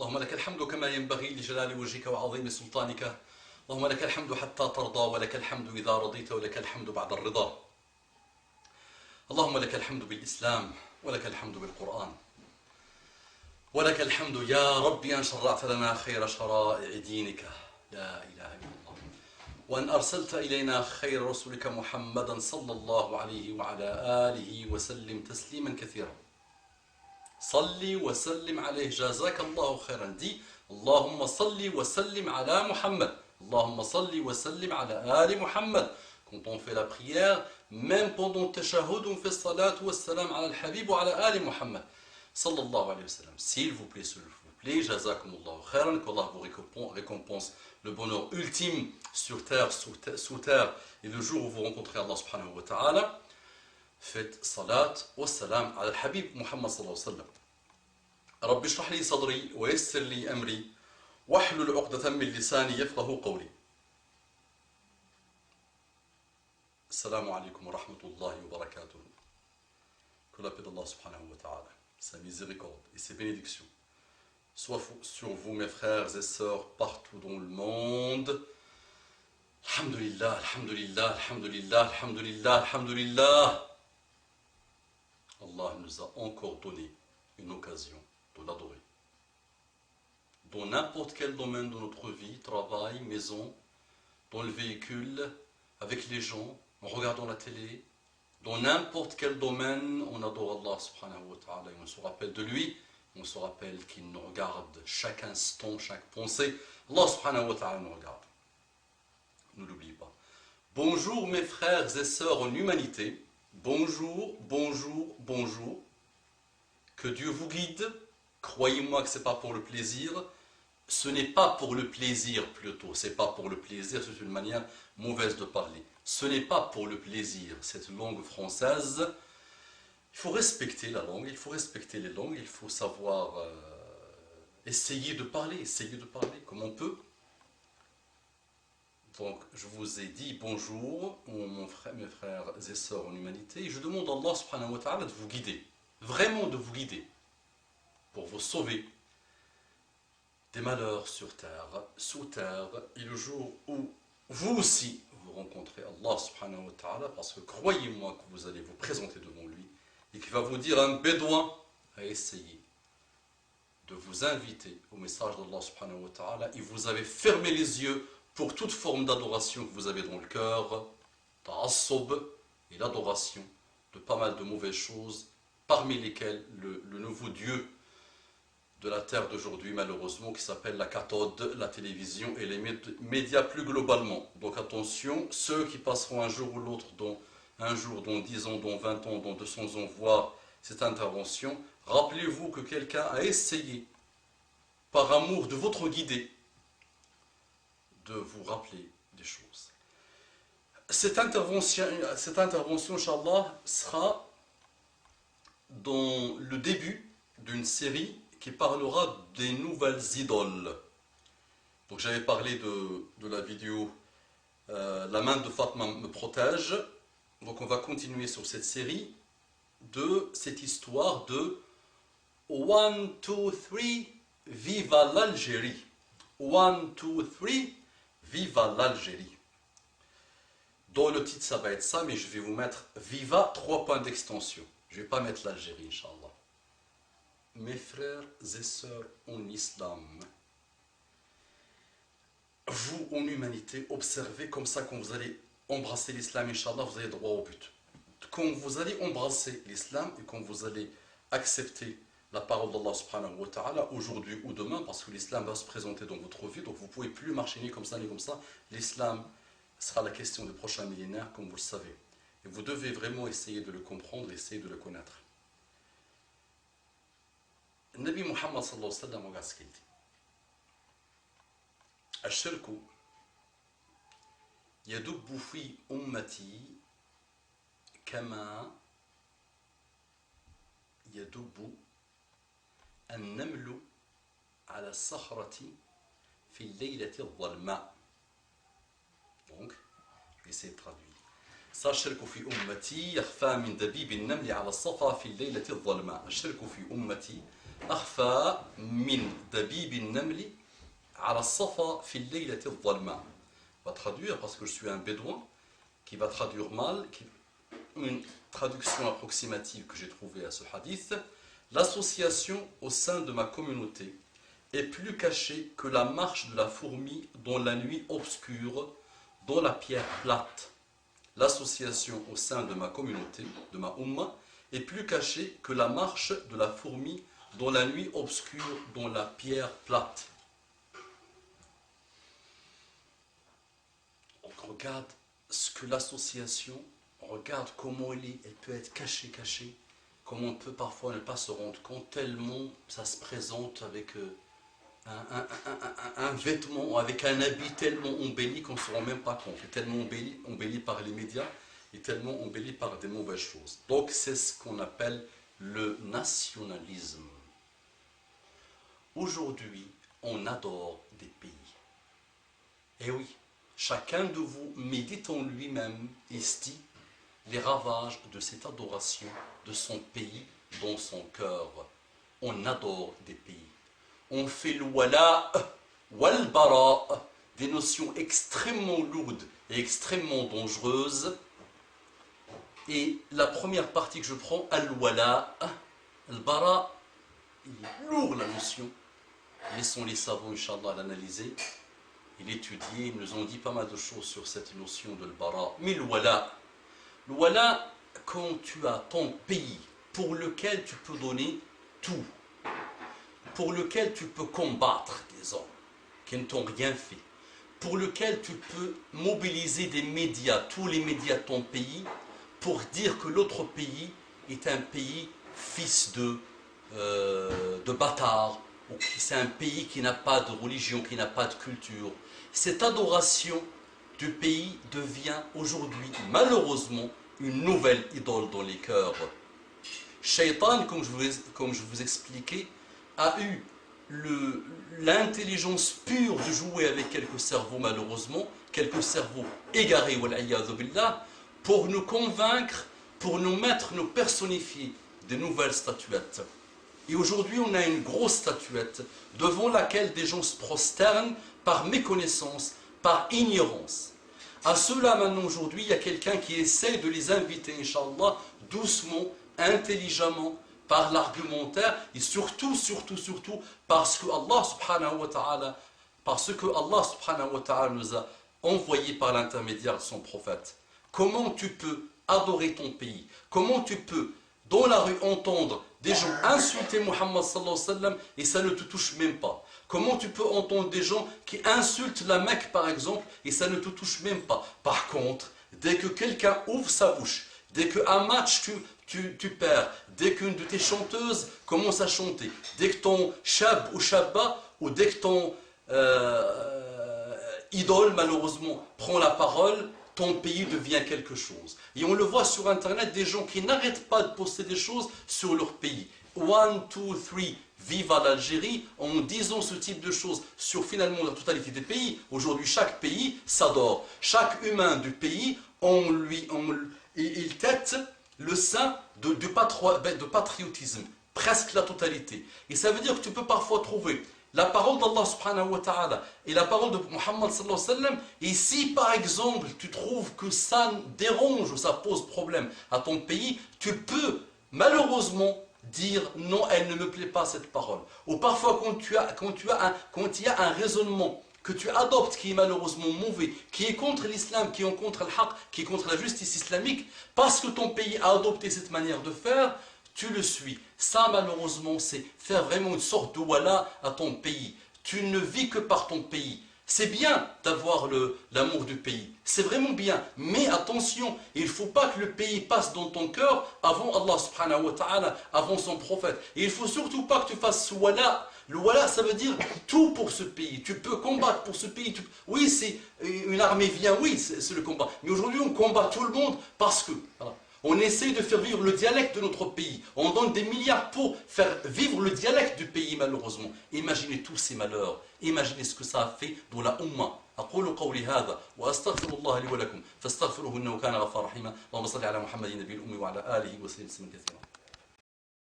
اللهم لك الحمد كما ينبغي لجلال وجهك وعظيم سلطانك. اللهم لك الحمد حتى ترضى، ولك الحمد إذا رضيت، ولك الحمد بعد الرضا. اللهم لك الحمد بالإسلام، ولك الحمد بالقرآن، ولك الحمد يا ربي أن شرعت لنا خير شرائع دينك، لا إله إلا الله، وأن أرسلت إلينا خير رسولك محمدا صلى الله عليه وعلى آله وسلم تسليما كثيرا. صلي وسلم عليه، جزاك الله خيرا. دي اللهم صلي وسلم على محمد، اللهم صلي وسلم على آل محمد. Quand on fait la prière, même pendant le tashahhud, on fait salat wa salam ala al-habib wa ala ali Muhammad sallallahu alayhi wa sallam. S'il vous plaît, jazakumullahu khairan, qu'Allah vous récompense le bonheur ultime sur terre, sous terre, et le jour où vous rencontrez Allah subhanahu wa ta'ala. Faites salat wa salam ala al-habib Muhammad sallallahu alayhi wa sallam. رب اشرح لي صدري ويسر لي أمري واحلل عقدة من لساني يفقه قولي. السلام عليكم ورحمة الله وبركاته. Que la paix d'Allah subhanahu wa ta'ala, sa miséricorde et ses bénédictions soient sur vous, mes frères et sœurs, partout dans le monde. Alhamdulillah, alhamdulillah, alhamdulillah, alhamdulillah, alhamdulillah. Allah nous a encore donné une occasion de l'adorer. Dans n'importe quel domaine de notre vie, travail, maison, dans le véhicule, avec les gens, en regardant la télé, dans n'importe quel domaine, on adore Allah subhanahu wa ta'ala et on se rappelle de lui, on se rappelle qu'il nous regarde chaque instant, chaque pensée. Allah subhanahu wa ta'ala nous regarde. Ne l'oubliez pas. Bonjour mes frères et sœurs en humanité. Bonjour, bonjour, bonjour. Que Dieu vous guide. Croyez-moi que ce n'est pas pour le plaisir. Ce n'est pas pour le plaisir plutôt. C'est pas pour le plaisir, c'est une manière mauvaise de parler. Ce n'est pas pour le plaisir. Cette langue française, il faut respecter la langue, il faut respecter les langues, il faut savoir essayer de parler comme on peut. Donc, je vous ai dit bonjour, mes frères et sœurs en humanité, et je demande à Allah subhanahu wa ta'ala de vous guider, vraiment de vous guider, pour vous sauver des malheurs sur terre, sous terre, et le jour où vous aussi vous rencontrez Allah subhanahu wa ta'ala, parce que croyez-moi que vous allez vous présenter devant lui, et qu'il va vous dire un bédouin à essayer de vous inviter au message d'Allah subhanahu wa ta'ala, et vous avez fermé les yeux pour toute forme d'adoration que vous avez dans le cœur, ta'assub, et l'adoration de pas mal de mauvaises choses, parmi lesquelles le nouveau Dieu de la terre d'aujourd'hui, malheureusement, qui s'appelle la cathode, la télévision et les médias plus globalement. Donc attention, ceux qui passeront un jour ou l'autre, dans 10 ans, dans 20 ans, dans 200 ans, voir cette intervention, rappelez-vous que quelqu'un a essayé, par amour de votre guidée, de vous rappeler des choses. Cette intervention, Inch'Allah, sera dans le début d'une série qui parlera des nouvelles idoles. Donc j'avais parlé de la vidéo La main de Fatma me protège. Donc on va continuer sur cette série de cette histoire de 1, 2, 3, viva l'Algérie. 1, 2, 3, viva l'Algérie. Dans le titre ça va être ça, mais je vais vous mettre viva 3 points d'extension. Je ne vais pas mettre l'Algérie, Inch'Allah. Mes frères et sœurs en islam, vous en humanité, observez comme ça quand vous allez embrasser l'islam, Inch'Allah, vous allez droit au but. Quand vous allez embrasser l'islam et quand vous allez accepter la parole d'Allah subhanahu wa ta'ala, aujourd'hui ou demain, parce que l'islam va se présenter dans votre vie, donc vous ne pouvez plus marcher ni comme ça ni comme ça. L'islam sera la question des prochains millénaires, comme vous le savez. Et vous devez vraiment essayer de le comprendre, essayer de le connaître. النبي محمد صلى الله عليه وسلم وقع سكيتي الشرك يدب في أمتي كما يدب النمل على الصخرة في الليلة الظلماء. Donc, je vais essayer de traduire. الشرك في أمتي يخفى من دبيب النمل على الصفا في الليلة الظلماء. الشرك في أمتي أخفى من دبيب النمل على الصفا في الليلة الظلماء. On va traduire parce que je suis un bédouin qui va traduire mal, une traduction approximative que j'ai trouvée à ce hadith. L'association au sein de ma communauté est plus cachée que la marche de la fourmi dans la nuit obscure, dans la pierre plate. L'association au sein de ma communauté, de ma umma, est plus cachée que la marche de la fourmi dans la nuit obscure, dans la pierre plate. Donc regarde ce que l'association, regarde comment elle peut être cachée, comment on peut parfois ne pas se rendre compte, tellement ça se présente avec un vêtement ou avec un habit tellement embelli qu'on ne se rend même pas compte, tellement embelli par les médias et tellement embelli par des mauvaises choses. Donc c'est ce qu'on appelle le nationalisme. Aujourd'hui, on adore des pays. Et oui, chacun de vous médite en lui-même ici les ravages de cette adoration de son pays dans son cœur. On adore des pays. On fait le wala, wal bara, des notions extrêmement lourdes et extrêmement dangereuses. Et la première partie que je prends, al-wala, al-bara, il est lourd la notion. Laissons les savants, Inch'Allah, l'analyser et l'étudier. Ils nous ont dit pas mal de choses sur cette notion de al-bara. Mais le wala, quand tu as ton pays pour lequel tu peux donner tout, pour lequel tu peux combattre des hommes qui ne t'ont rien fait, pour lequel tu peux mobiliser des médias, tous les médias de ton pays, pour dire que l'autre pays est un pays fils de bâtard, ou c'est un pays qui n'a pas de religion, qui n'a pas de culture. Cette adoration du pays devient aujourd'hui, malheureusement, une nouvelle idole dans les cœurs. Shaitan, comme je vous expliquais, a eu l'intelligence pure de jouer avec quelques cerveaux, malheureusement, quelques cerveaux égarés, pour nous convaincre, pour nous mettre, nous personnifier des nouvelles statuettes. Et aujourd'hui, on a une grosse statuette devant laquelle des gens se prosternent par méconnaissance, par ignorance. À ceux-là, maintenant, aujourd'hui, il y a quelqu'un qui essaie de les inviter, Inch'Allah, doucement, intelligemment, par l'argumentaire, et surtout, parce que Allah subhanahu wa ta'ala nous a envoyé par l'intermédiaire de son prophète. Comment tu peux adorer ton pays? Comment tu peux, dans la rue, entendre des gens insulter Muhammad sallallahu alayhi wa sallam et ça ne te touche même pas? Comment tu peux entendre des gens qui insultent la Mecque par exemple et ça ne te touche même pas? Par contre, dès que quelqu'un ouvre sa bouche, dès qu'un match tu perds, dès qu'une de tes chanteuses commence à chanter, dès que ton shab ou shabba ou dès que ton idole malheureusement prend la parole, ton pays devient quelque chose. Et on le voit sur internet, des gens qui n'arrêtent pas de poster des choses sur leur pays. 1, 2, 3, vive à l'Algérie, en disant ce type de choses sur finalement la totalité des pays. Aujourd'hui, chaque pays s'adore. Chaque humain du pays, il tête le sein de patriotisme, presque la totalité. Et ça veut dire que tu peux parfois trouver la parole d'Allah subhanahu wa ta'ala et la parole de Muhammad sallallahu alayhi wa sallam, et si par exemple tu trouves que ça dérange ou ça pose problème à ton pays, tu peux malheureusement dire non, elle ne me plaît pas cette parole. Ou parfois quand il y a un raisonnement que tu adoptes qui est malheureusement mauvais, qui est contre l'islam, qui est contre le haqq, qui est contre la justice islamique, parce que ton pays a adopté cette manière de faire, tu le suis. Ça, malheureusement, c'est faire vraiment une sorte de wala à ton pays. Tu ne vis que par ton pays. C'est bien d'avoir l'amour du pays. C'est vraiment bien. Mais attention, il ne faut pas que le pays passe dans ton cœur avant Allah subhanahu wa ta'ala, avant son prophète. Et il ne faut surtout pas que tu fasses ce wala. Le wala, ça veut dire tout pour ce pays. Tu peux combattre pour ce pays. Oui, c'est une armée vient, oui, c'est le combat. Mais aujourd'hui, on combat tout le monde parce que... Voilà. On essaie de faire vivre le dialecte de notre pays. On donne des milliards pour faire vivre le dialecte du pays, malheureusement. Imaginez tous ces malheurs. Imaginez ce que ça a fait dans la Ummah. أقول قولي هذا وأستغفر الله لي ولكم فاستغفروه إنه كان غفارا رحيما اللهم صل على محمد النبي الأمي وعلى آله وسلم كثيرا